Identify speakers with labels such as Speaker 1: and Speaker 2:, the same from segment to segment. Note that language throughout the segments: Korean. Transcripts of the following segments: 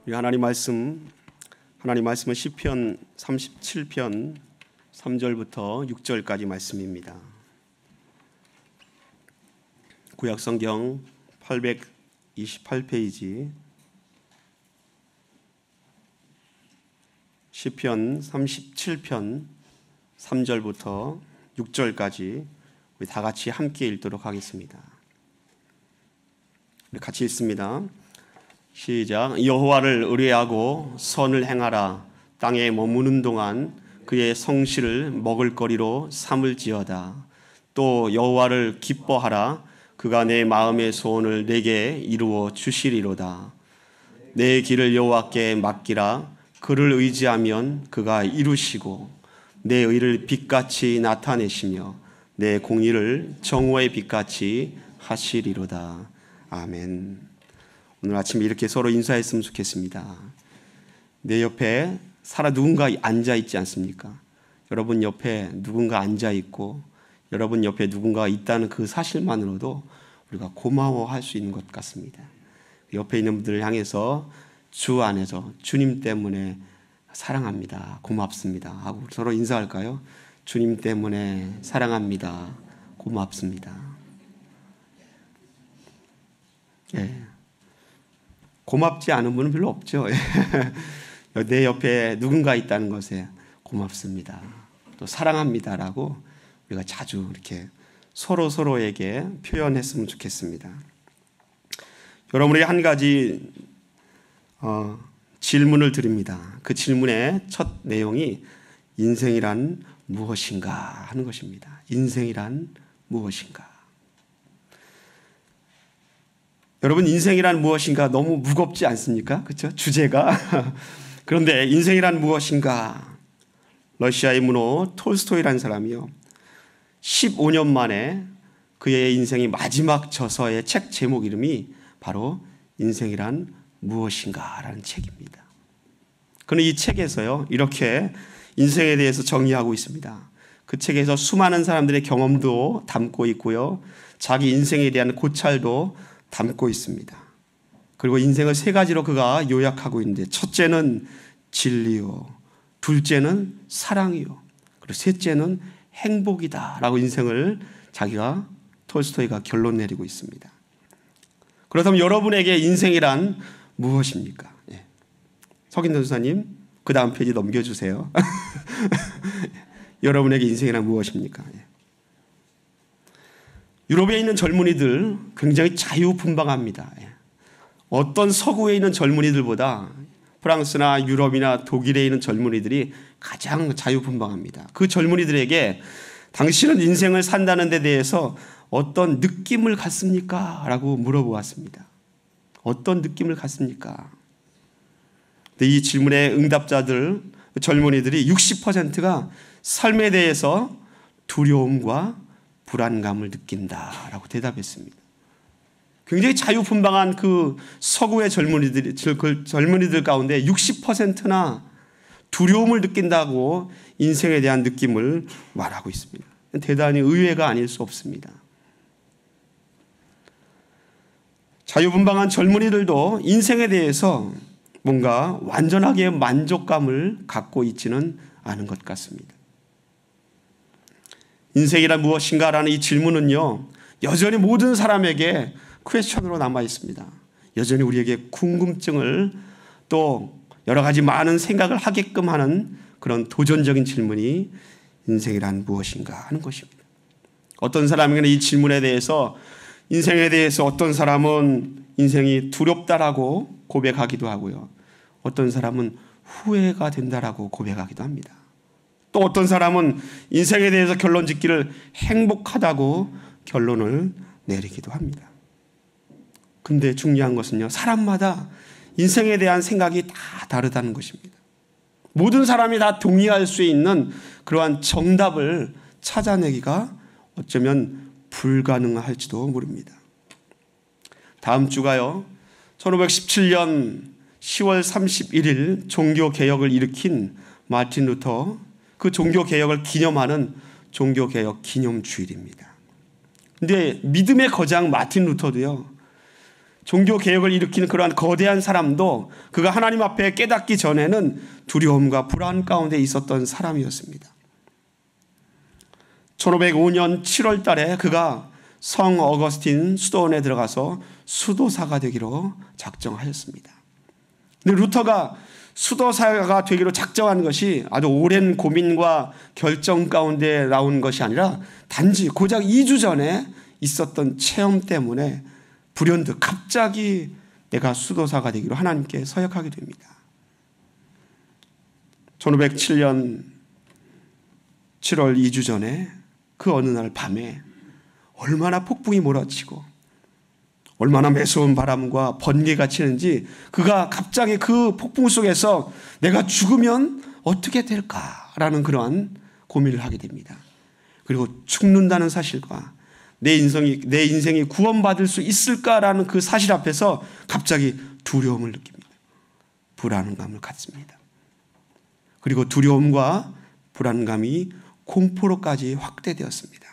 Speaker 1: 우리 하나님 말씀은 시편 37편 3절부터 6절까지 말씀입니다. 구약성경 828페이지 시편 37편 3절부터 6절까지 우리 다 같이 함께 읽도록 하겠습니다. 우리 같이 읽습니다. 시작. 여호와를 의뢰하고 선을 행하라. 땅에 머무는 동안 그의 성실을 먹을거리로 삼을지어다. 또 여호와를 기뻐하라. 그가 내 마음의 소원을 내게 이루어 주시리로다. 내 길을 여호와께 맡기라. 그를 의지하면 그가 이루시고 내 의를 빛같이 나타내시며 내 공의를 정오의 빛같이 하시리로다. 아멘. 오늘 아침에 이렇게 서로 인사했으면 좋겠습니다. 내 옆에 누군가 앉아있지 않습니까? 여러분 옆에 누군가 앉아있고 여러분 옆에 누군가 있다는 그 사실만으로도 우리가 고마워할 수 있는 것 같습니다. 옆에 있는 분들을 향해서 주 안에서 주님 때문에 사랑합니다, 고맙습니다 하고 서로 인사할까요? 주님 때문에 사랑합니다, 고맙습니다. 예. 고맙지 않은 분은 별로 없죠. 내 옆에 누군가 있다는 것에 고맙습니다, 또 사랑합니다라고 우리가 자주 이렇게 서로에게 표현했으면 좋겠습니다. 여러분에게 한 가지 질문을 드립니다. 그 질문의 첫 내용이 인생이란 무엇인가 하는 것입니다. 인생이란 무엇인가? 여러분, 인생이란 무엇인가 너무 무겁지 않습니까? 그렇죠? 주제가. 그런데 인생이란 무엇인가? 러시아의 문호 톨스토이라는 사람이요, 15년 만에 그의 인생의 마지막 저서의 책 제목 이름이 바로 인생이란 무엇인가라는 책입니다. 그는 이 책에서요 이렇게 인생에 대해서 정의하고 있습니다. 그 책에서 수많은 사람들의 경험도 담고 있고요, 자기 인생에 대한 고찰도 담고 있습니다. 그리고 인생을 세 가지로 그가 요약하고 있는데, 첫째는 진리요, 둘째는 사랑이요, 그리고 셋째는 행복이다 라고 인생을 톨스토이가 결론 내리고 있습니다. 그렇다면 여러분에게 인생이란 무엇입니까? 예. 석인도 전사님, 그 다음 페이지 넘겨주세요. 여러분에게 인생이란 무엇입니까? 예. 유럽에 있는 젊은이들 굉장히 자유분방합니다. 어떤 서구에 있는 젊은이들보다 프랑스나 유럽이나 독일에 있는 젊은이들이 가장 자유분방합니다. 그 젊은이들에게 당신은 인생을 산다는 데 대해서 어떤 느낌을 갖습니까? 라고 물어보았습니다. 어떤 느낌을 갖습니까? 이 질문의 응답자들, 젊은이들이 60%가 삶에 대해서 두려움과 불안감을 느낀다라고 대답했습니다. 굉장히 자유분방한 그 서구의 젊은이들 가운데 60%나 두려움을 느낀다고 인생에 대한 느낌을 말하고 있습니다. 대단히 의외가 아닐 수 없습니다. 자유분방한 젊은이들도 인생에 대해서 뭔가 완전하게 만족감을 갖고 있지는 않은 것 같습니다. 인생이란 무엇인가라는 이 질문은요, 여전히 모든 사람에게 퀘스천으로 남아 있습니다. 여전히 우리에게 궁금증을, 또 여러 가지 많은 생각을 하게끔 하는 그런 도전적인 질문이 인생이란 무엇인가 하는 것입니다. 어떤 사람에게는 이 질문에 대해서, 인생에 대해서 어떤 사람은 인생이 두렵다라고 고백하기도 하고요, 어떤 사람은 후회가 된다라고 고백하기도 합니다. 또 어떤 사람은 인생에 대해서 결론 짓기를 행복하다고 결론을 내리기도 합니다. 근데 중요한 것은요, 사람마다 인생에 대한 생각이 다 다르다는 것입니다. 모든 사람이 다 동의할 수 있는 그러한 정답을 찾아내기가 어쩌면 불가능할지도 모릅니다. 다음 주가요, 1517년 10월 31일 종교개혁을 일으킨 마틴 루터, 그 종교개혁을 기념하는 종교개혁 기념주일입니다. 근데 믿음의 거장 마틴 루터도요, 종교 개혁을 일으키는 그러한 거대한 사람도 그가 하나님 앞에 깨닫기 전에는 두려움과 불안 가운데 있었던 사람이었습니다. 1505년 7월 달에 그가 성 어거스틴 수도원에 들어가서 수도사가 되기로 작정하였습니다. 근데 루터가 수도사가 되기로 작정한 것이 아주 오랜 고민과 결정 가운데 나온 것이 아니라 단지 고작 2주 전에 있었던 체험 때문에 불현듯 갑자기 내가 수도사가 되기로 하나님께 서약하게 됩니다. 1507년 7월 2주 전에 그 어느 날 밤에 얼마나 폭풍이 몰아치고 얼마나 매서운 바람과 번개가 치는지 그가 갑자기 그 폭풍 속에서 내가 죽으면 어떻게 될까라는 그러한 고민을 하게 됩니다. 그리고 죽는다는 사실과 내 인생이 구원받을 수 있을까라는 그 사실 앞에서 갑자기 두려움을 느낍니다. 불안감을 갖습니다. 그리고 두려움과 불안감이 공포로까지 확대되었습니다.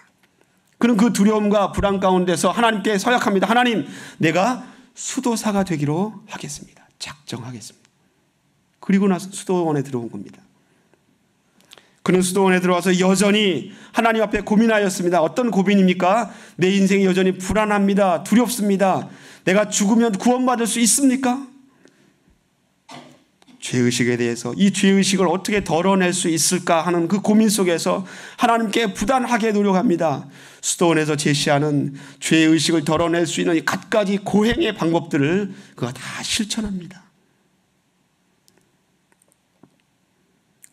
Speaker 1: 그는 그 두려움과 불안 가운데서 하나님께 서약합니다. 하나님, 내가 수도사가 되기로 하겠습니다. 작정하겠습니다. 그리고 나서 수도원에 들어온 겁니다. 그는 수도원에 들어와서 여전히 하나님 앞에 고민하였습니다. 어떤 고민입니까? 내 인생이 여전히 불안합니다. 두렵습니다. 내가 죽으면 구원받을 수 있습니까? 죄의식에 대해서 이 죄의식을 어떻게 덜어낼 수 있을까 하는 그 고민 속에서 하나님께 부단하게 노력합니다. 수도원에서 제시하는 죄의식을 덜어낼 수 있는 갖가지 고행의 방법들을 그가 다 실천합니다.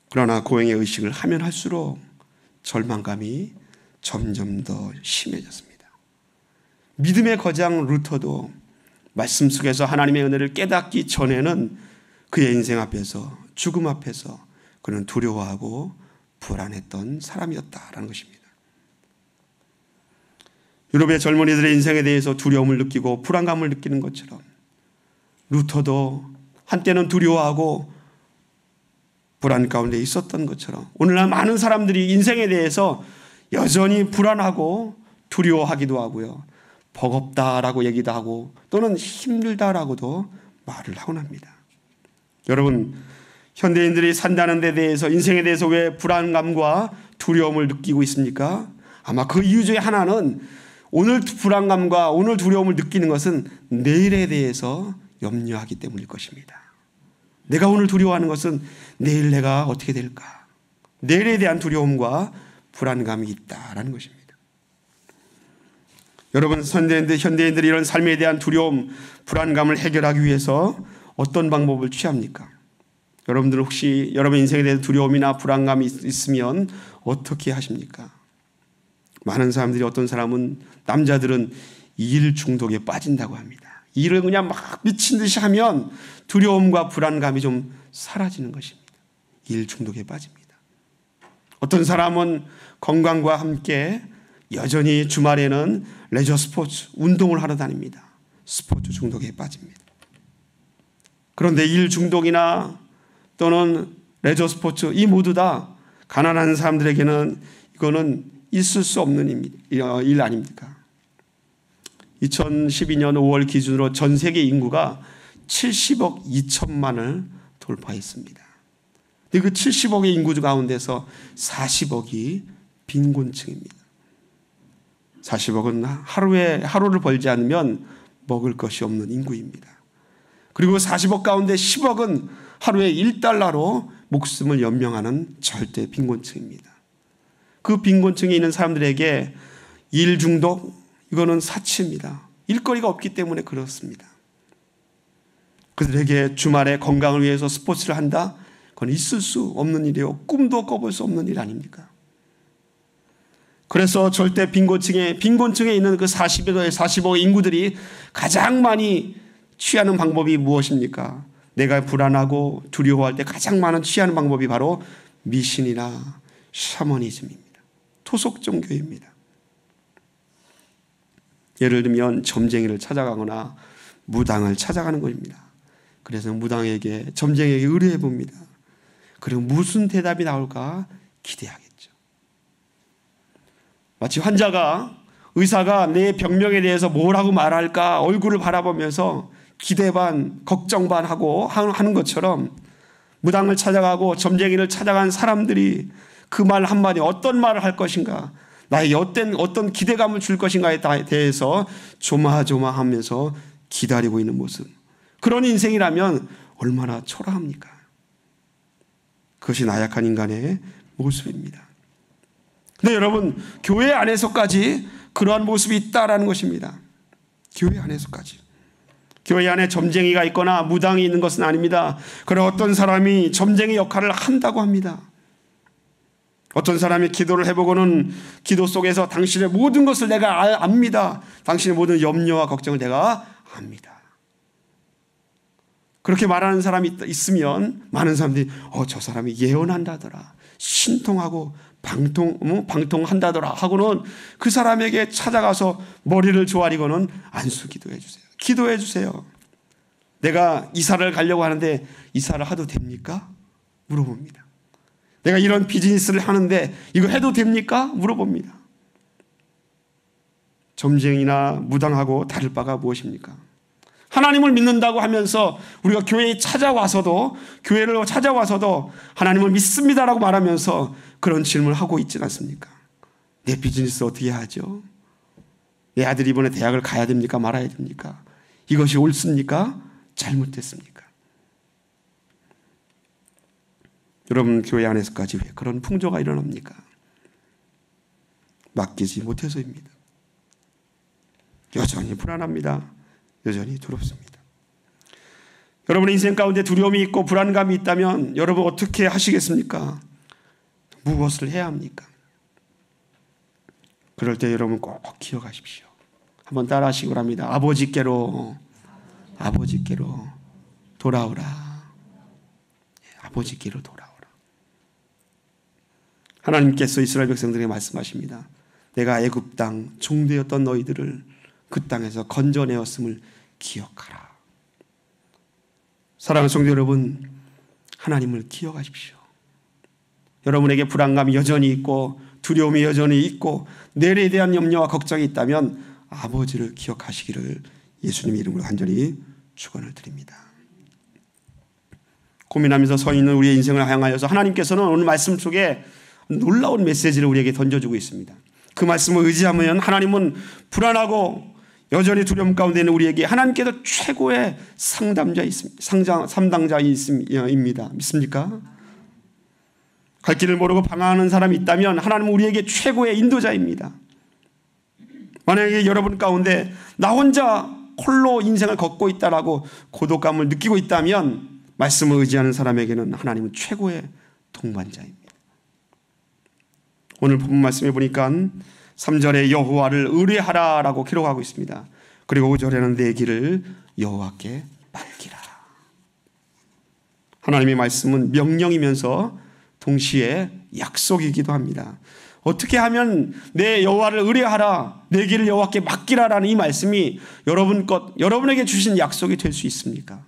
Speaker 1: 그러나 고행의 의식을 하면 할수록 절망감이 점점 더 심해졌습니다. 믿음의 거장 루터도 말씀 속에서 하나님의 은혜를 깨닫기 전에는 그의 인생 앞에서 죽음 앞에서 그는 두려워하고 불안했던 사람이었다라는 것입니다. 유럽의 젊은이들의 인생에 대해서 두려움을 느끼고 불안감을 느끼는 것처럼 루터도 한때는 두려워하고 불안 가운데 있었던 것처럼 오늘날 많은 사람들이 인생에 대해서 여전히 불안하고 두려워하기도 하고요. 버겁다라고 얘기도 하고 또는 힘들다라고도 말을 하곤 합니다. 여러분, 현대인들이 산다는 데 대해서 인생에 대해서 왜 불안감과 두려움을 느끼고 있습니까? 아마 그 이유 중에 하나는 오늘 불안감과 오늘 두려움을 느끼는 것은 내일에 대해서 염려하기 때문일 것입니다. 내가 오늘 두려워하는 것은 내일 내가 어떻게 될까? 내일에 대한 두려움과 불안감이 있다라는 것입니다. 여러분, 현대인들이 이런 삶에 대한 두려움, 불안감을 해결하기 위해서 어떤 방법을 취합니까? 여러분들 혹시 여러분 인생에 대해서 두려움이나 불안감이 있으면 어떻게 하십니까? 많은 사람들이 어떤 사람은 남자들은 일 중독에 빠진다고 합니다. 일을 그냥 막 미친 듯이 하면 두려움과 불안감이 좀 사라지는 것입니다. 일 중독에 빠집니다. 어떤 사람은 건강과 함께 여전히 주말에는 레저 스포츠, 운동을 하러 다닙니다. 스포츠 중독에 빠집니다. 그런데 일 중독이나 또는 레저 스포츠 이 모두 다 가난한 사람들에게는 이거는 있을 수 없는 일 아닙니까? 2012년 5월 기준으로 전 세계 인구가 70억 2천만을 돌파했습니다. 근데 그 70억의 인구 가운데서 40억이 빈곤층입니다. 40억은 하루를 벌지 않으면 먹을 것이 없는 인구입니다. 그리고 40억 가운데 10억은 하루에 1달러로 목숨을 연명하는 절대 빈곤층입니다. 그 빈곤층에 있는 사람들에게 일 중독, 이거는 사치입니다. 일거리가 없기 때문에 그렇습니다. 그들에게 주말에 건강을 위해서 스포츠를 한다? 그건 있을 수 없는 일이요. 꿈도 꿔볼 수 없는 일 아닙니까? 그래서 절대 빈곤층에 있는 그 40억 인구들이 가장 많이 취하는 방법이 무엇입니까? 내가 불안하고 두려워할 때 가장 많은 취하는 방법이 바로 미신이나 샤머니즘입니다. 토속 종교입니다. 예를 들면 점쟁이를 찾아가거나 무당을 찾아가는 것입니다. 그래서 무당에게 점쟁이에게 의뢰해 봅니다. 그리고 무슨 대답이 나올까 기대하겠죠. 마치 환자가 의사가 내 병명에 대해서 뭐라고 말할까 얼굴을 바라보면서 기대 반 걱정 반 하고 하는 것처럼 무당을 찾아가고 점쟁이를 찾아간 사람들이 그 말 한마디 어떤 말을 할 것인가, 나에게 어떤 기대감을 줄 것인가에 대해서 조마조마하면서 기다리고 있는 모습, 그런 인생이라면 얼마나 초라합니까? 그것이 나약한 인간의 모습입니다. 근데 여러분, 교회 안에서까지 그러한 모습이 있다라는 것입니다. 교회 안에서까지. 교회 안에 점쟁이가 있거나 무당이 있는 것은 아닙니다. 그러나 어떤 사람이 점쟁이 역할을 한다고 합니다. 어떤 사람이 기도를 해보고는 기도 속에서 당신의 모든 것을 내가 압니다. 당신의 모든 염려와 걱정을 내가 압니다. 그렇게 말하는 사람이 있으면 많은 사람들이 저 사람이 예언한다더라, 신통하고 방통한다더라 하고는 그 사람에게 찾아가서 머리를 조아리고는 안수 기도해 주세요. 기도해 주세요. 내가 이사를 가려고 하는데 이사를 해도 됩니까? 물어봅니다. 내가 이런 비즈니스를 하는데 이거 해도 됩니까? 물어봅니다. 점쟁이나 무당하고 다를 바가 무엇입니까? 하나님을 믿는다고 하면서 우리가 교회를 찾아와서도 하나님을 믿습니다라고 말하면서 그런 질문을 하고 있지 않습니까? 내 비즈니스 어떻게 하죠? 내 아들이 이번에 대학을 가야 됩니까? 말아야 됩니까? 이것이 옳습니까? 잘못됐습니까? 여러분, 교회 안에서까지 왜 그런 풍조가 일어납니까? 맡기지 못해서입니다. 여전히 불안합니다. 여전히 두렵습니다. 여러분의 인생 가운데 두려움이 있고 불안감이 있다면 여러분 어떻게 하시겠습니까? 무엇을 해야 합니까? 그럴 때 여러분 꼭 기억하십시오. 한번 따라 하시기 바랍니다. 아버지께로 돌아오라. 아버지께로 돌아오라. 하나님께서 이스라엘 백성들에게 말씀하십니다. 내가 애굽 땅 종되었던 너희들을 그 땅에서 건져내었음을 기억하라. 사랑하는 성도 여러분, 하나님을 기억하십시오. 여러분에게 불안감이 여전히 있고 두려움이 여전히 있고 내일에 대한 염려와 걱정이 있다면 아버지를 기억하시기를 예수님의 이름으로 간절히 축원을 드립니다. 고민하면서 서 있는 우리의 인생을 향하여서 하나님께서는 오늘 말씀 속에 놀라운 메시지를 우리에게 던져주고 있습니다. 그 말씀을 의지하면 하나님은 불안하고 여전히 두려움 가운데 있는 우리에게 하나님께서 최고의 상담자입니다. 믿습니까? 갈 길을 모르고 방황하는 사람이 있다면 하나님은 우리에게 최고의 인도자입니다. 만약에 여러분 가운데 나 혼자 홀로 인생을 걷고 있다라고 고독감을 느끼고 있다면 말씀을 의지하는 사람에게는 하나님은 최고의 동반자입니다. 오늘 본문 말씀에 보니까 3절에 여호와를 의뢰하라라고 기록하고 있습니다. 그리고 5절에는 내 길을 여호와께 맡기라. 하나님의 말씀은 명령이면서 동시에 약속이기도 합니다. 어떻게 하면 내 여호와를 의뢰하라, 내 길을 여호와께 맡기라라는 이 말씀이 여러분에게 주신 약속이 될 수 있습니까?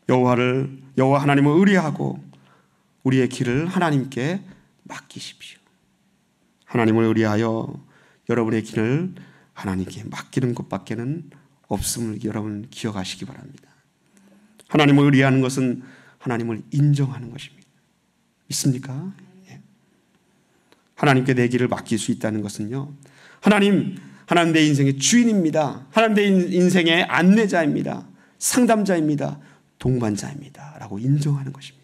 Speaker 1: 여호와 하나님을 의뢰하고 우리의 길을 하나님께 맡기십시오. 하나님을 의뢰하여 여러분의 길을 하나님께 맡기는 것밖에는 없음을 여러분 기억하시기 바랍니다. 하나님을 의뢰하는 것은 하나님을 인정하는 것입니다. 믿습니까? 예. 하나님께 내 길을 맡길 수 있다는 것은요, 하나님 내 인생의 주인입니다. 하나님 내 인생의 안내자입니다. 상담자입니다. 동반자입니다. 라고 인정하는 것입니다.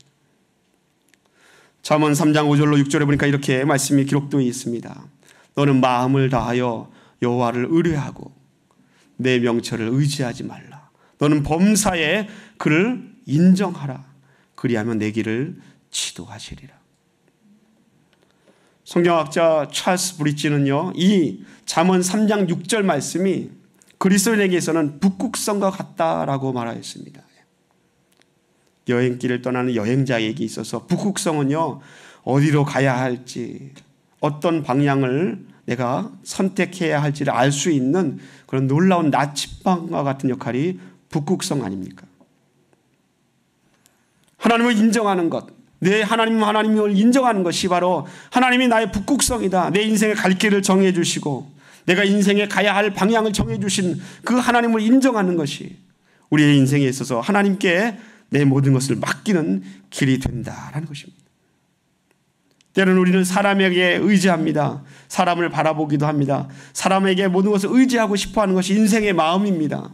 Speaker 1: 잠언 3장 5절로 6절에 보니까 이렇게 말씀이 기록되어 있습니다. 너는 마음을 다하여 여호와를 의뢰하고 내 명철을 의지하지 말라. 너는 범사에 그를 인정하라. 그리하면 내 길을 지도하시리라. 성경학자 찰스 브릿지는요, 이 잠언 3장 6절 말씀이 그리스도인에게서는 북극성과 같다라고 말하였습니다. 여행길을 떠나는 여행자에게 있어서 북극성은요, 어디로 가야 할지, 어떤 방향을 내가 선택해야 할지를 알 수 있는 그런 놀라운 나침반과 같은 역할이 북극성 아닙니까? 하나님을 인정하는 것, 내 하나님을 인정하는 것이 바로 하나님이 나의 북극성이다. 내 인생의 갈 길을 정해 주시고 내가 인생에 가야 할 방향을 정해 주신 그 하나님을 인정하는 것이 우리의 인생에 있어서 하나님께 내 모든 것을 맡기는 길이 된다라는 것입니다. 때로는 우리는 사람에게 의지합니다. 사람을 바라보기도 합니다. 사람에게 모든 것을 의지하고 싶어하는 것이 인생의 마음입니다.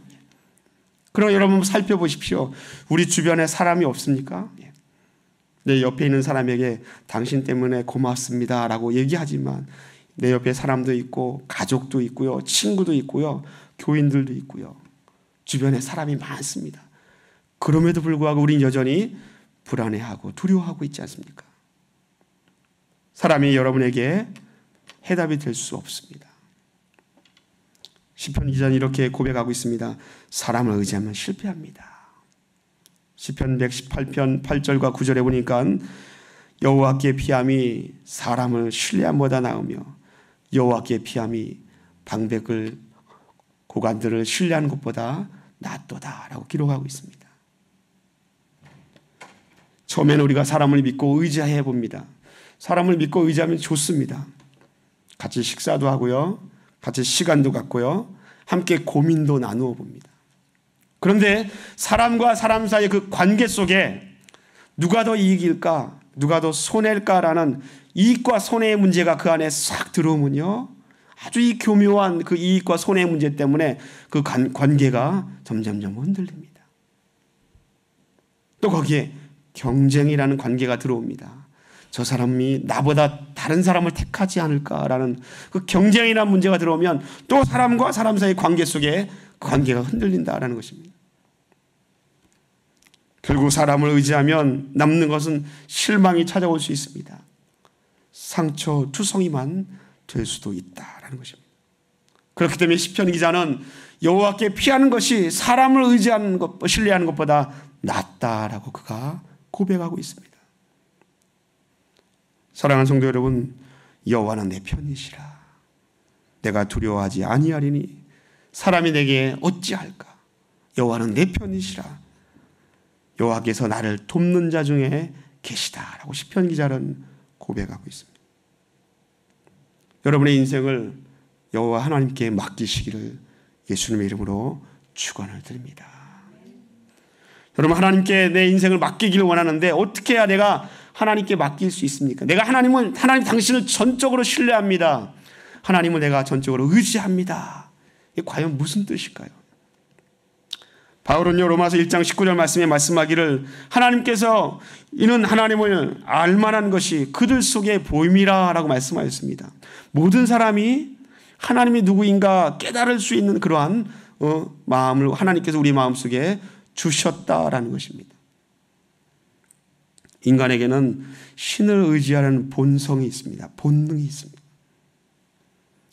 Speaker 1: 그럼 여러분 살펴보십시오. 우리 주변에 사람이 없습니까? 내 옆에 있는 사람에게 당신 때문에 고맙습니다 라고 얘기하지만 내 옆에 사람도 있고 가족도 있고요, 친구도 있고요, 교인들도 있고요. 주변에 사람이 많습니다. 그럼에도 불구하고 우리는 여전히 불안해하고 두려워하고 있지 않습니까? 사람이 여러분에게 해답이 될 수 없습니다. 시편 기자는 이렇게 고백하고 있습니다. 사람을 의지하면 실패합니다. 시편 118편 8절과 9절에 보니까 여호와께 피함이 사람을 신뢰함보다 나으며 여호와께 피함이 방백을 고관들을 신뢰하는 것보다 낫도다라고 기록하고 있습니다. 처음에는 우리가 사람을 믿고 의지해 봅니다. 사람을 믿고 의지하면 좋습니다. 같이 식사도 하고요, 같이 시간도 갖고요, 함께 고민도 나누어 봅니다. 그런데 사람과 사람 사이의 그 관계 속에 누가 더 이익일까, 누가 더 손해일까라는 이익과 손해의 문제가 그 안에 싹 들어오면요, 아주 이 교묘한 그 이익과 손해의 문제 때문에 그 관계가 점점점 흔들립니다. 또 거기에 경쟁이라는 관계가 들어옵니다. 저 사람이 나보다 다른 사람을 택하지 않을까라는 그 경쟁이라는 문제가 들어오면 또 사람과 사람 사이의 관계 속에 그 관계가 흔들린다라는 것입니다. 결국 사람을 의지하면 남는 것은 실망이 찾아올 수 있습니다. 상처, 투성이만 될 수도 있다라는 것입니다. 그렇기 때문에 시편 기자는 여호와께 피하는 것이 사람을 의지하는 것, 신뢰하는 것보다 낫다라고 그가 고백하고 있습니다. 사랑하는 성도 여러분, 여호와는 내 편이시라. 내가 두려워하지 아니하리니 사람이 내게 어찌할까. 여호와는 내 편이시라. 여호와께서 나를 돕는 자 중에 계시다라고 시편 기자는 고백하고 있습니다. 여러분의 인생을 여호와 하나님께 맡기시기를 예수님의 이름으로 축원을 드립니다. 여러분, 하나님께 내 인생을 맡기기를 원하는데 어떻게 해야 내가 하나님께 맡길 수 있습니까? 내가 하나님 당신을 전적으로 신뢰합니다. 하나님을 내가 전적으로 의지합니다. 이게 과연 무슨 뜻일까요? 바울은요, 로마서 1장 19절 말씀에 말씀하기를 하나님께서 이는 하나님을 알만한 것이 그들 속에 보임이라 라고 말씀하였습니다. 모든 사람이 하나님이 누구인가 깨달을 수 있는 그러한 마음을 하나님께서 우리 마음속에 주셨다라는 것입니다. 인간에게는 신을 의지하는 본성이 있습니다. 본능이 있습니다.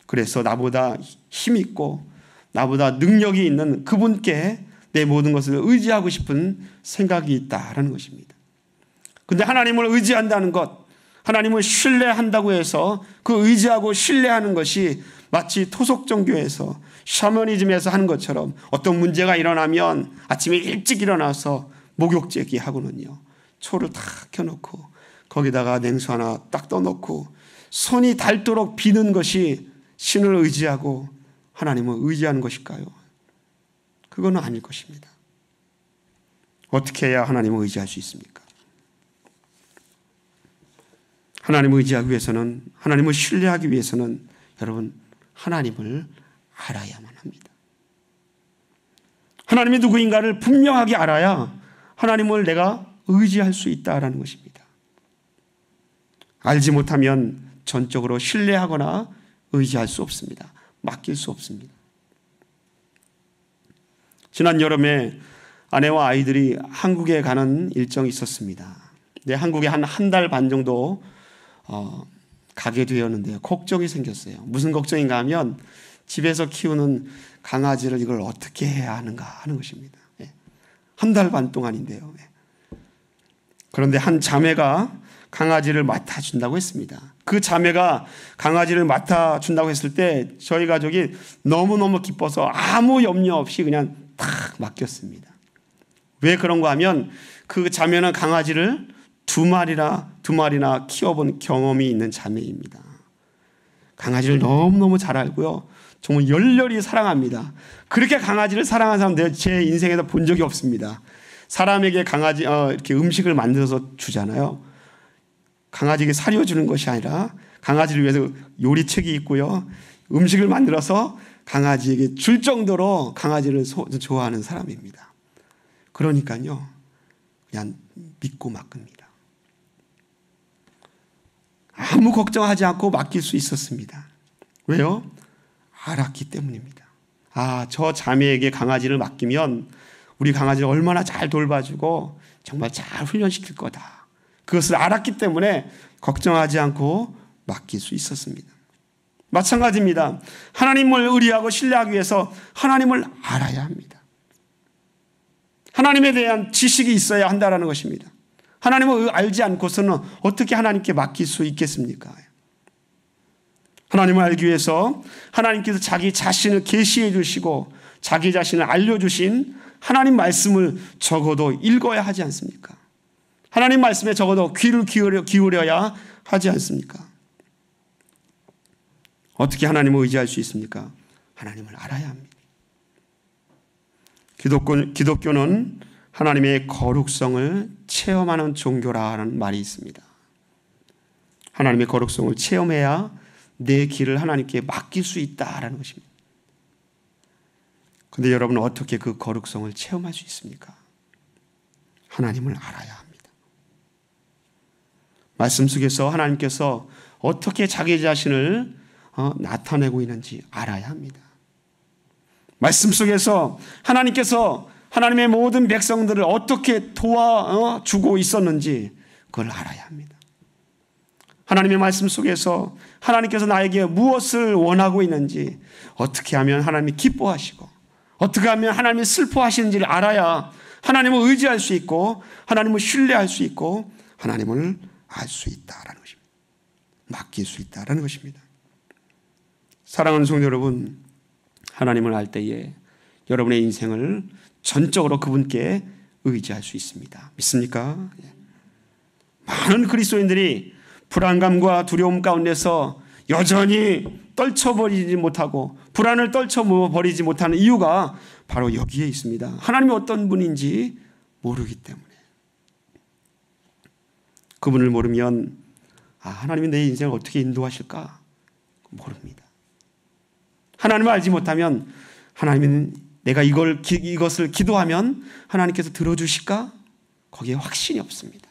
Speaker 1: 그래서 나보다 힘있고 나보다 능력이 있는 그분께 내 모든 것을 의지하고 싶은 생각이 있다라는 것입니다. 그런데 하나님을 의지한다는 것, 하나님을 신뢰한다고 해서 그 의지하고 신뢰하는 것이 마치 토속종교에서 샤머니즘에서 하는 것처럼 어떤 문제가 일어나면 아침에 일찍 일어나서 목욕제기 하고는요, 초를 탁 켜놓고 거기다가 냉수 하나 딱 떠놓고 손이 닳도록 비는 것이 신을 의지하고 하나님을 의지하는 것일까요? 그거는 아닐 것입니다. 어떻게 해야 하나님을 의지할 수 있습니까? 하나님을 의지하기 위해서는, 하나님을 신뢰하기 위해서는 여러분, 하나님을 알아야만 합니다. 하나님이 누구인가를 분명하게 알아야 하나님을 내가 의지할 수 있다라는 것입니다. 알지 못하면 전적으로 신뢰하거나 의지할 수 없습니다. 맡길 수 없습니다. 지난 여름에 아내와 아이들이 한국에 가는 일정이 있었습니다. 네, 한국에 한 달 반 정도 가게 되었는데요. 걱정이 생겼어요. 무슨 걱정인가 하면 집에서 키우는 강아지를 이걸 어떻게 해야 하는가 하는 것입니다. 한 달 반 동안인데요. 그런데 한 자매가 강아지를 맡아준다고 했습니다. 그 자매가 강아지를 맡아준다고 했을 때 저희 가족이 너무너무 기뻐서 아무 염려 없이 그냥 탁 맡겼습니다. 왜 그런가 하면 그 자매는 강아지를 두 마리나 키워본 경험이 있는 자매입니다. 강아지를 너무너무 잘 알고요. 정말 열렬히 사랑합니다. 그렇게 강아지를 사랑하는 사람 내가 제 인생에서 본 적이 없습니다. 사람에게 강아지 이렇게 음식을 만들어서 주잖아요. 강아지에게 사료주는 것이 아니라 강아지를 위해서 요리책이 있고요. 음식을 만들어서 강아지에게 줄 정도로 강아지를 좋아하는 사람입니다. 그러니까요. 그냥 믿고 맡깁니다. 아무 걱정하지 않고 맡길 수 있었습니다. 왜요? 알았기 때문입니다. 저 자매에게 강아지를 맡기면 우리 강아지를 얼마나 잘 돌봐주고 정말 잘 훈련시킬 거다. 그것을 알았기 때문에 걱정하지 않고 맡길 수 있었습니다. 마찬가지입니다. 하나님을 의리하고 신뢰하기 위해서 하나님을 알아야 합니다. 하나님에 대한 지식이 있어야 한다는 것입니다. 하나님을 알지 않고서는 어떻게 하나님께 맡길 수 있겠습니까? 하나님을 알기 위해서 하나님께서 자기 자신을 계시해 주시고 자기 자신을 알려주신 하나님 말씀을 적어도 읽어야 하지 않습니까? 하나님 말씀에 적어도 귀를 기울여야 하지 않습니까? 어떻게 하나님을 의지할 수 있습니까? 하나님을 알아야 합니다. 기독교는 하나님의 거룩성을 체험하는 종교라는 말이 있습니다. 하나님의 거룩성을 체험해야 내 길을 하나님께 맡길 수 있다라는 것입니다. 그런데 여러분은 어떻게 그 거룩성을 체험할 수 있습니까? 하나님을 알아야 합니다. 말씀 속에서 하나님께서 어떻게 자기 자신을 나타내고 있는지 알아야 합니다. 말씀 속에서 하나님께서 하나님의 모든 백성들을 어떻게 도와주고 있었는지 그걸 알아야 합니다. 하나님의 말씀 속에서 하나님께서 나에게 무엇을 원하고 있는지 어떻게 하면 하나님이 기뻐하시고 어떻게 하면 하나님이 슬퍼하시는지를 알아야 하나님을 의지할 수 있고 하나님을 신뢰할 수 있고 하나님을 알 수 있다라는 것입니다. 맡길 수 있다라는 것입니다. 사랑하는 성도 여러분, 하나님을 알 때에 여러분의 인생을 전적으로 그분께 의지할 수 있습니다. 믿습니까? 많은 그리스도인들이 불안감과 두려움 가운데서 여전히 떨쳐버리지 못하고 불안을 떨쳐버리지 못하는 이유가 바로 여기에 있습니다. 하나님이 어떤 분인지 모르기 때문에. 그분을 모르면 하나님이 내 인생을 어떻게 인도하실까 모릅니다. 하나님을 알지 못하면 하나님은 내가 이것을 기도하면 하나님께서 들어주실까? 거기에 확신이 없습니다.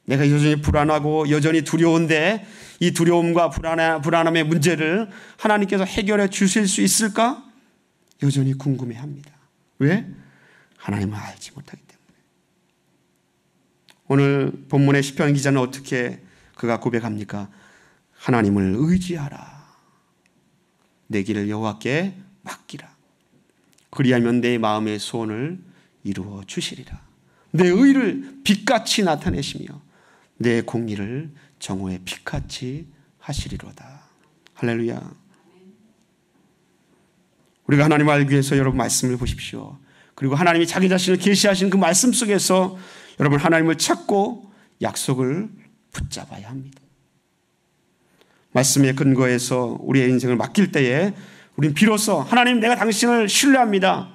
Speaker 1: 내가 여전히 불안하고 여전히 두려운데 이 두려움과 불안함의 문제를 하나님께서 해결해 주실 수 있을까? 여전히 궁금해합니다. 왜? 하나님을 알지 못하기 때문에. 오늘 본문의 시편 기자는 어떻게 그가 고백합니까? 하나님을 의지하라. 내 길을 여호와께 맡기라. 그리하면 내 마음의 소원을 이루어 주시리라. 내 의를 빛같이 나타내시며 내 공의를 정오의 빛같이 하시리로다. 할렐루야. 우리가 하나님을 알기 위해서 여러분 말씀을 보십시오. 그리고 하나님이 자기 자신을 계시하신 그 말씀 속에서 여러분 하나님을 찾고 약속을 붙잡아야 합니다. 말씀에 근거해서 우리의 인생을 맡길 때에 우리는 비로소 하나님 내가 당신을 신뢰합니다.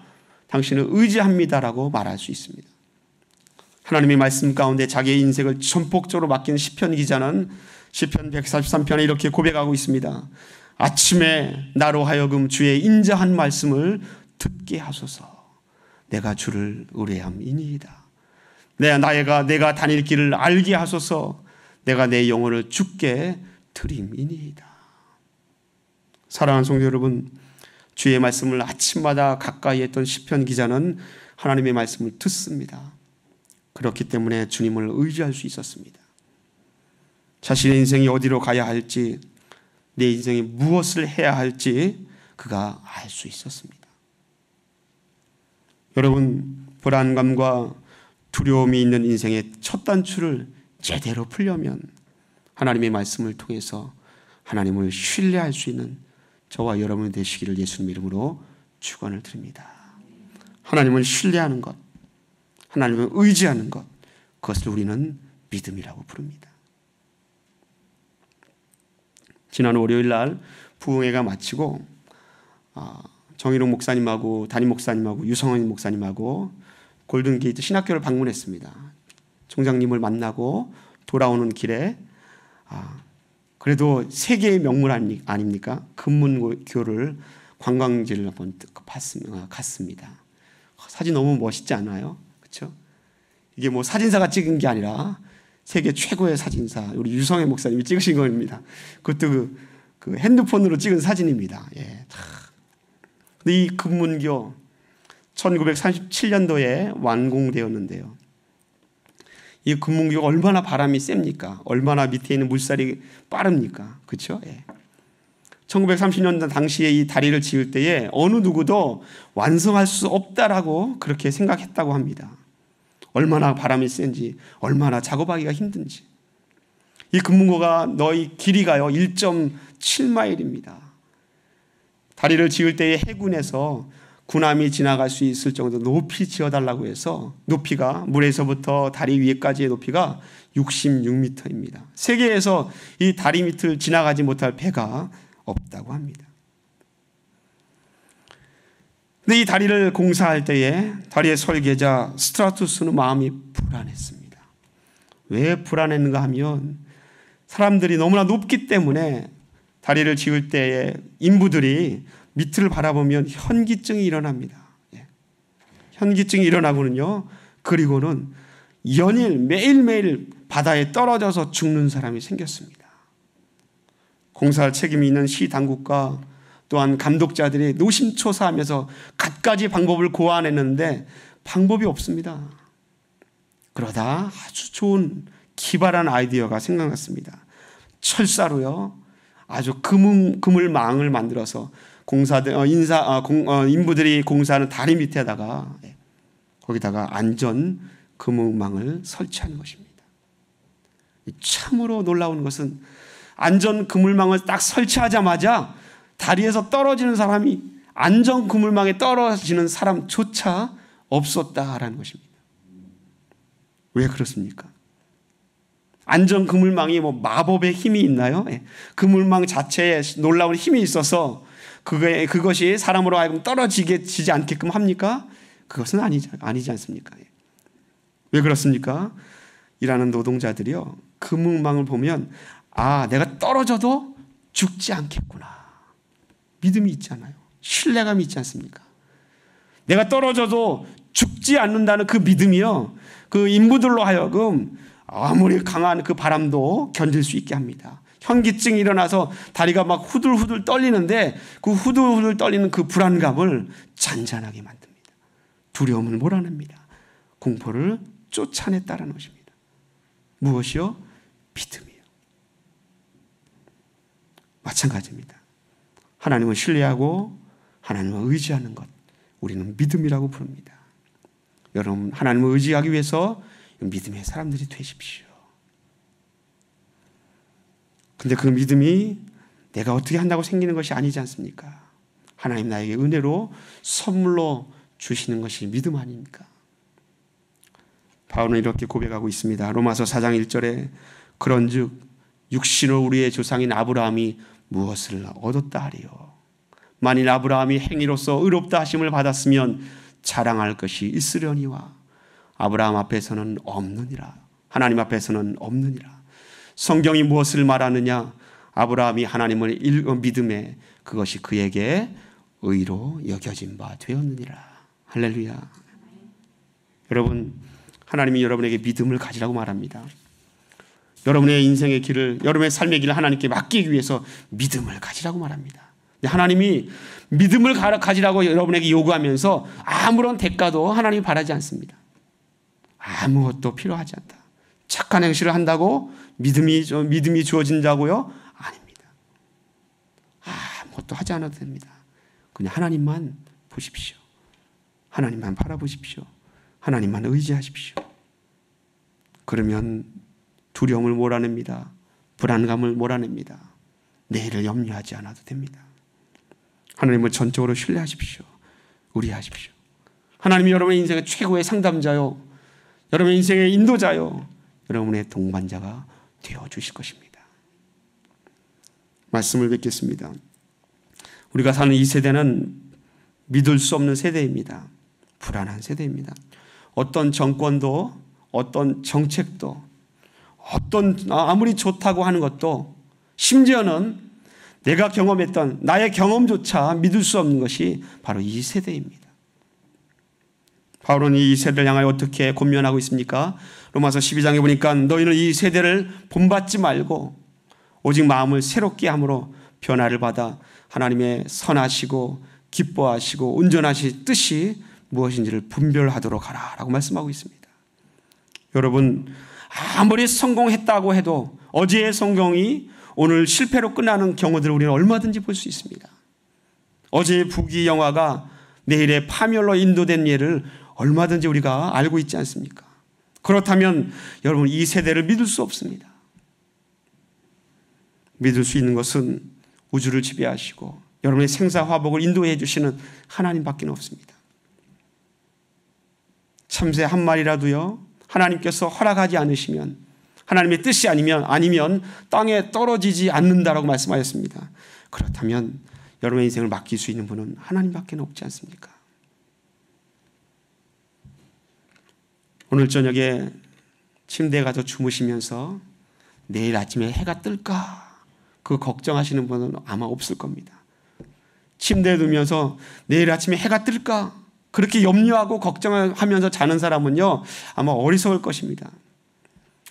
Speaker 1: 당신을 의지합니다라고 말할 수 있습니다. 하나님의 말씀 가운데 자기의 인생을 전폭적으로 맡긴 시편 기자는 시편 143편에 이렇게 고백하고 있습니다. 아침에 나로 하여금 주의 인자한 말씀을 듣게 하소서. 내가 주를 의뢰함이니이다. 내가 다닐 길을 알게 하소서. 내가 내 영혼을 주께 드림이니이다. 사랑하는 성도 여러분, 주의 말씀을 아침마다 가까이 했던 시편 기자는 하나님의 말씀을 듣습니다. 그렇기 때문에 주님을 의지할 수 있었습니다. 자신의 인생이 어디로 가야 할지, 내 인생이 무엇을 해야 할지 그가 알 수 있었습니다. 여러분, 불안감과 두려움이 있는 인생의 첫 단추를 제대로 풀려면 하나님의 말씀을 통해서 하나님을 신뢰할 수 있는 저와 여러분이 되시기를 예수님 이름으로 축원을 드립니다. 하나님을 신뢰하는 것, 하나님을 의지하는 것, 그것을 우리는 믿음이라고 부릅니다. 지난 월요일 날 부흥회가 마치고 정일홍 목사님하고 담임 목사님하고 유성원 목사님하고 골든게이트 신학교를 방문했습니다. 총장님을 만나고 돌아오는 길에 그래도 세계의 명물 아닙니까? 금문교를 관광지를 한번 갔습니다. 사진 너무 멋있지 않아요? 그렇죠? 이게 뭐 사진사가 찍은 게 아니라 세계 최고의 사진사 우리 유성애 목사님이 찍으신 겁니다. 그것도 그 핸드폰으로 찍은 사진입니다. 예. 근데 이 금문교 1937년도에 완공되었는데요. 이 금문교가 얼마나 바람이 셉니까? 얼마나 밑에 있는 물살이 빠릅니까? 그렇죠? 예. 1930년대 당시에 이 다리를 지을 때에 어느 누구도 완성할 수 없다라고 그렇게 생각했다고 합니다. 얼마나 바람이 센지, 얼마나 작업하기가 힘든지. 이 금문교가 너희 길이가요 1.7마일입니다. 다리를 지을 때에 해군에서 군함이 지나갈 수 있을 정도 높이 지어달라고 해서 높이가 물에서부터 다리 위에까지의 높이가 66m입니다. 세계에서 이 다리 밑을 지나가지 못할 배가 없다고 합니다. 근데 이 다리를 공사할 때에 다리의 설계자 스트라투스는 마음이 불안했습니다. 왜 불안했는가 하면 사람들이 너무나 높기 때문에 다리를 지을 때에 인부들이 밑을 바라보면 현기증이 일어납니다. 현기증이 일어나고는요. 그리고는 연일 매일매일 바다에 떨어져서 죽는 사람이 생겼습니다. 공사할 책임이 있는 시 당국과 또한 감독자들이 노심초사하면서 갖가지 방법을 고안했는데 방법이 없습니다. 그러다 아주 좋은 기발한 아이디어가 생각났습니다. 철사로요. 아주 그물망을 만들어서 인부들이 공사하는 다리 밑에다가 거기다가 안전 그물망을 설치하는 것입니다. 참으로 놀라운 것은 안전 그물망을 딱 설치하자마자 다리에서 떨어지는 사람이 안전 그물망에 떨어지는 사람조차 없었다라는 것입니다. 왜 그렇습니까? 안전 그물망이 뭐 마법의 힘이 있나요? 그물망 자체에 놀라운 힘이 있어서 그것이 사람으로 하여금 떨어지지 않게끔 합니까? 그것은 아니지 않습니까? 왜 그렇습니까? 일하는 노동자들이요. 그물망을 보면 내가 떨어져도 죽지 않겠구나. 믿음이 있잖아요. 신뢰감이 있지 않습니까? 내가 떨어져도 죽지 않는다는 그 믿음이요. 그 인부들로 하여금 아무리 강한 그 바람도 견딜 수 있게 합니다. 현기증이 일어나서 다리가 막 후들후들 떨리는데 그 후들후들 떨리는 그 불안감을 잔잔하게 만듭니다. 두려움을 몰아냅니다. 공포를 쫓아냈다는 것입니다. 무엇이요? 믿음이요. 마찬가지입니다. 하나님을 신뢰하고 하나님을 의지하는 것, 우리는 믿음이라고 부릅니다. 여러분, 하나님을 의지하기 위해서 믿음의 사람들이 되십시오. 근데 그 믿음이 내가 어떻게 한다고 생기는 것이 아니지 않습니까? 하나님 나에게 은혜로 선물로 주시는 것이 믿음 아닙니까? 바울은 이렇게 고백하고 있습니다. 로마서 4장 1절에 그런즉 육신으로 우리의 조상인 아브라함이 무엇을 얻었다 하리요. 만일 아브라함이 행위로서 의롭다 하심을 받았으면 자랑할 것이 있으려니와 아브라함 앞에서는 없느니라. 하나님 앞에서는 없느니라. 성경이 무엇을 말하느냐? 아브라함이 하나님을 믿음에 그것이 그에게 의로 여겨진 바 되었느니라. 할렐루야. 여러분, 하나님이 여러분에게 믿음을 가지라고 말합니다. 여러분의 인생의 길을, 여러분의 삶의 길을 하나님께 맡기기 위해서 믿음을 가지라고 말합니다. 하나님이 믿음을 가지라고 여러분에게 요구하면서 아무런 대가도 하나님이 바라지 않습니다. 아무것도 필요하지 않다. 착한 행실을 한다고 믿음이 주어진다고요? 아닙니다. 아무것도 하지 않아도 됩니다. 그냥 하나님만 보십시오. 하나님만 바라보십시오. 하나님만 의지하십시오. 그러면 두려움을 몰아냅니다. 불안감을 몰아냅니다. 내일을 염려하지 않아도 됩니다. 하나님을 전적으로 신뢰하십시오. 의리하십시오. 하나님이 여러분의 인생의 최고의 상담자요. 여러분의 인생의 인도자요, 여러분의 동반자가 되어주실 것입니다. 말씀을 뵙겠습니다. 우리가 사는 이 세대는 믿을 수 없는 세대입니다. 불안한 세대입니다. 어떤 정권도, 어떤 정책도, 아무리 좋다고 하는 것도, 심지어는 내가 경험했던 나의 경험조차 믿을 수 없는 것이 바로 이 세대입니다. 바울은 이 세대를 향하여 어떻게 권면하고 있습니까? 로마서 12장에 보니까 너희는 이 세대를 본받지 말고 오직 마음을 새롭게 함으로 변화를 받아 하나님의 선하시고 기뻐하시고 온전하신 뜻이 무엇인지를 분별하도록 하라 라고 말씀하고 있습니다. 여러분, 아무리 성공했다고 해도 어제의 성공이 오늘 실패로 끝나는 경우들을 우리는 얼마든지 볼 수 있습니다. 어제의 부귀 영화가 내일의 파멸로 인도된 예를 얼마든지 우리가 알고 있지 않습니까? 그렇다면 여러분, 이 세대를 믿을 수 없습니다. 믿을 수 있는 것은 우주를 지배하시고 여러분의 생사화복을 인도해 주시는 하나님밖에 없습니다. 참새 한 마리라도요, 하나님께서 허락하지 않으시면, 하나님의 뜻이 아니면 땅에 떨어지지 않는다라고 말씀하셨습니다. 그렇다면 여러분의 인생을 맡길 수 있는 분은 하나님밖에 없지 않습니까? 오늘 저녁에 침대에 가서 주무시면서 내일 아침에 해가 뜰까 그 걱정하시는 분은 아마 없을 겁니다. 침대에 누우면서 내일 아침에 해가 뜰까 그렇게 염려하고 걱정하면서 자는 사람은요, 아마 어리석을 것입니다.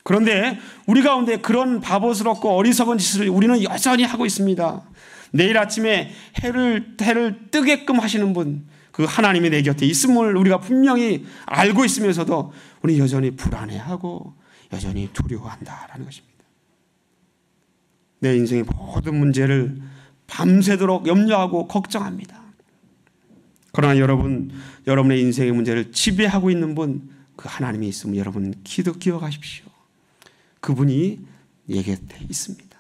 Speaker 1: 그런데 우리 가운데 그런 바보스럽고 어리석은 짓을 우리는 여전히 하고 있습니다. 내일 아침에 해를 뜨게끔 하시는 분, 그 하나님이 내 곁에 있음을 우리가 분명히 알고 있으면서도 우리 여전히 불안해하고 여전히 두려워한다라는 것입니다. 내 인생의 모든 문제를 밤새도록 염려하고 걱정합니다. 그러나 여러분의 인생의 문제를 지배하고 있는 분, 그 하나님이 있으면 여러분 기억하십시오. 그분이 내 곁에 있습니다.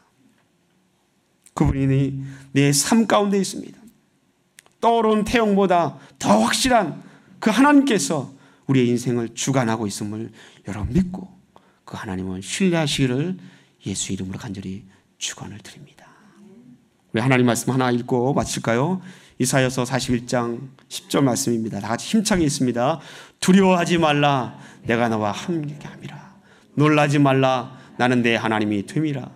Speaker 1: 그분이 내 삶 가운데 있습니다. 떠오르는 태양보다 더 확실한 그 하나님께서 우리의 인생을 주관하고 있음을 여러분 믿고 그 하나님을 신뢰하시기를 예수 이름으로 간절히 축원을 드립니다. 우리 하나님 말씀 하나 읽고 마칠까요? 이사야서 41장 10절 말씀입니다. 다 같이 힘차게 있습니다. 두려워하지 말라, 내가 너와 함께함이라. 놀라지 말라, 나는 내 하나님이 됨이라.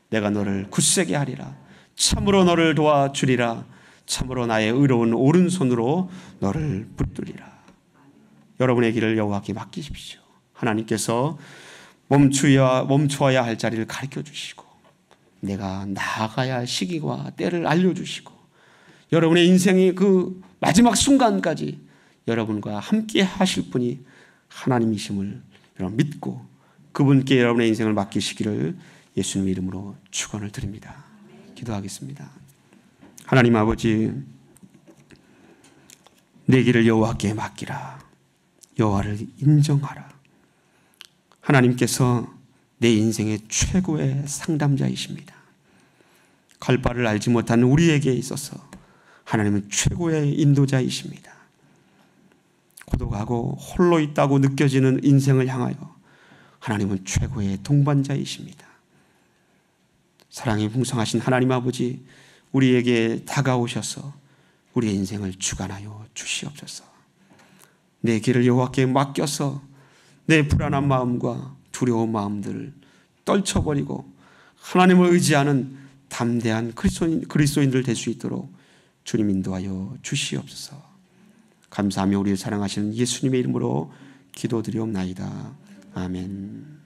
Speaker 1: 내가 너를 굳세게 하리라. 참으로 너를 도와주리라. 참으로 나의 의로운 오른손으로 너를 붙들리라. 여러분의 길을 여호와께 맡기십시오. 하나님께서 멈추어야 할 자리를 가르쳐 주시고 내가 나아가야 할 시기와 때를 알려주시고 여러분의 인생의 그 마지막 순간까지 여러분과 함께 하실 분이 하나님이심을 여러분 믿고 그분께 여러분의 인생을 맡기시기를 예수님 이름으로 축원을 드립니다. 기도하겠습니다. 하나님 아버지, 내 길을 여호와께 맡기라. 여호와를 인정하라. 하나님께서 내 인생의 최고의 상담자이십니다. 갈 바를 알지 못하는 우리에게 있어서 하나님은 최고의 인도자이십니다. 고독하고 홀로 있다고 느껴지는 인생을 향하여 하나님은 최고의 동반자이십니다. 사랑이 풍성하신 하나님 아버지, 우리에게 다가오셔서 우리의 인생을 주관하여 주시옵소서. 내 길을 여호와께 맡겨서 내 불안한 마음과 두려운 마음들을 떨쳐버리고 하나님을 의지하는 담대한 그리스도인들 될 수 있도록 주님 인도하여 주시옵소서. 감사하며 우리를 사랑하시는 예수님의 이름으로 기도드리옵나이다. 아멘.